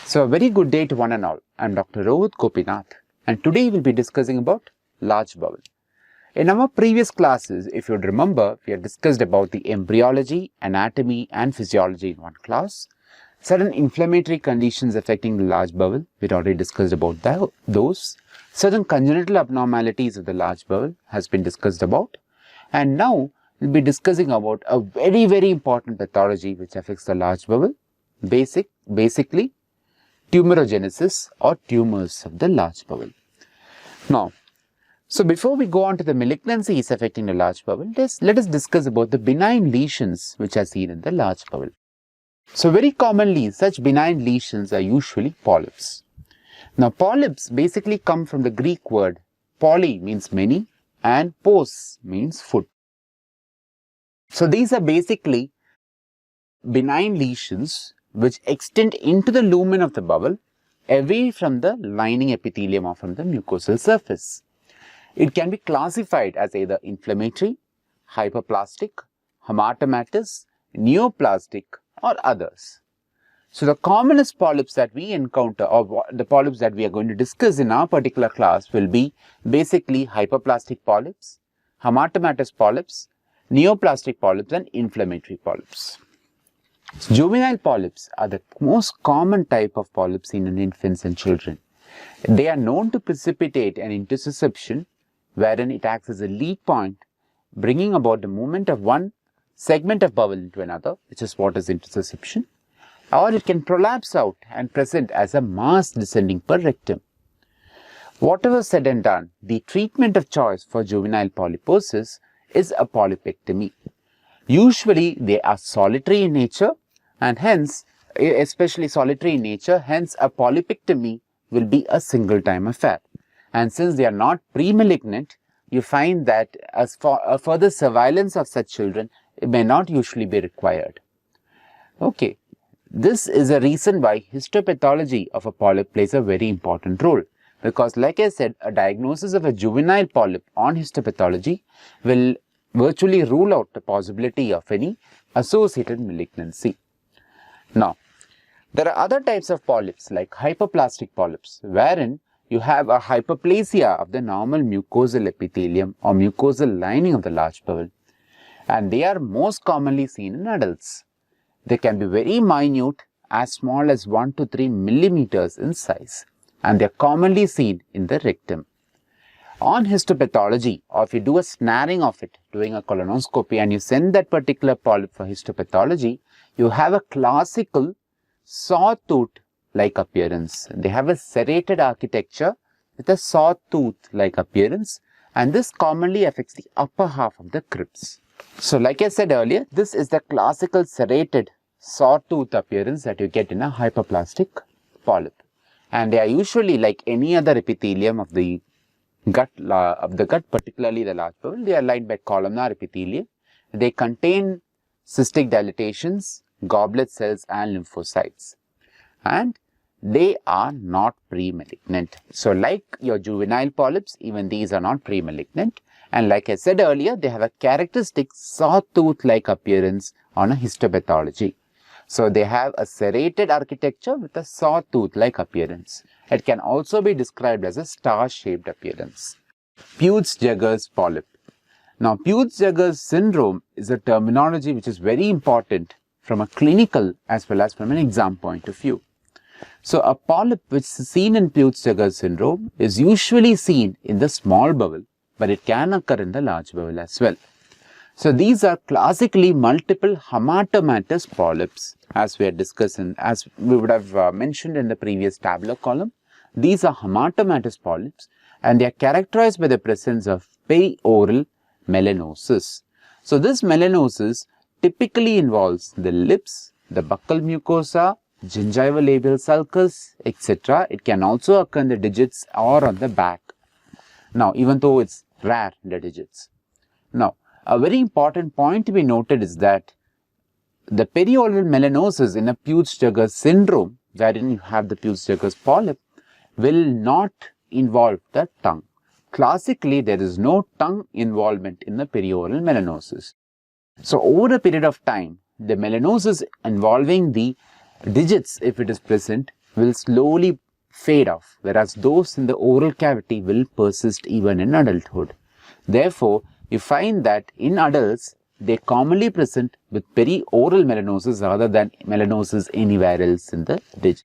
So a very good day to one and all. I am Dr. Rohit Gopinath and today we'll be discussing about large bowel. In our previous classes, if you'd remember, we had discussed about the embryology, anatomy and physiology in one class. Certain inflammatory conditions affecting the large bowel, we'd already discussed about those. Certain congenital abnormalities of the large bowel has been discussed about. And now we'll be discussing about a very important pathology which affects the large bowel, basically tumorigenesis or tumors of the large bowel. Now, so before we go on to the malignancies affecting the large bowel, let us discuss about the benign lesions which are seen in the large bowel. So very commonly, such benign lesions are usually polyps. Now, polyps basically come from the Greek word poly means many and pos means foot. So these are basically benign lesions which extend into the lumen of the bowel away from the lining epithelium or from the mucosal surface. It can be classified as either inflammatory, hyperplastic, hematomatous, neoplastic or others. So the commonest polyps that we encounter or the polyps that we are going to discuss in our particular class will be basically hyperplastic polyps, hematomatous polyps, neoplastic polyps and inflammatory polyps. So juvenile polyps are the most common type of polyps seen in infants and children. They are known to precipitate an intussusception wherein it acts as a lead point, bringing about the movement of one segment of bowel into another, which is what is intussusception, or it can prolapse out and present as a mass descending per rectum. Whatever said and done, the treatment of choice for juvenile polyposis is a polypectomy. Usually they are solitary in nature and hence, especially solitary in nature, hence a polypectomy will be a single time affair. And since they are not pre-malignant, you find that as for a further surveillance of such children, it may not usually be required. Okay, this is a reason why histopathology of a polyp plays a very important role. Because like I said, a diagnosis of a juvenile polyp on histopathology will virtually rule out the possibility of any associated malignancy. Now, there are other types of polyps like hyperplastic polyps, wherein you have a hyperplasia of the normal mucosal epithelium or mucosal lining of the large bowel, and they are most commonly seen in adults. They can be very minute, as small as 1 to 3 millimeters in size, and they are commonly seen in the rectum. On histopathology, or if you do a snaring of it doing a colonoscopy and you send that particular polyp for histopathology, you have a classical sawtooth-like appearance. They have a serrated architecture with a sawtooth-like appearance, and this commonly affects the upper half of the crypts. So like I said earlier, this is the classical serrated sawtooth appearance that you get in a hyperplastic polyp. And they are usually like any other epithelium of the gut, particularly the large bowel. They are lined by columnar epithelium. They contain cystic dilatations, goblet cells and lymphocytes. And they are not pre-malignant. So like your juvenile polyps, even these are not pre-malignant. And like I said earlier, they have a characteristic sawtooth-like appearance on a histopathology. So they have a serrated architecture with a sawtooth-like appearance. It can also be described as a star-shaped appearance. Peutz-Jeghers polyp. Now, Peutz-Jeghers syndrome is a terminology which is very important from a clinical as well as from an exam point of view. So, a polyp which is seen in Peutz-Jeghers syndrome is usually seen in the small bowel, but it can occur in the large bowel as well. So, these are classically multiple hematomatous polyps, as we had discussed and as we would have mentioned in the previous tabular column. These are hematomatous polyps and they are characterized by the presence of perioral melanosis. So, this melanosis typically involves the lips, the buccal mucosa, gingival labial sulcus, etc. It can also occur in the digits or on the back. Now, even though it's rare in the digits. Now, a very important point to be noted is that the perioral melanosis in a Peutz-Jeghers syndrome, wherein you have the Peutz-Jeghers polyp, will not involve the tongue. Classically, there is no tongue involvement in the perioral melanosis. So, over a period of time, the melanosis involving the digits, if it is present, will slowly fade off, whereas those in the oral cavity will persist even in adulthood. Therefore, you find that in adults, they commonly present with perioral melanosis rather than melanosis anywhere else in the digit.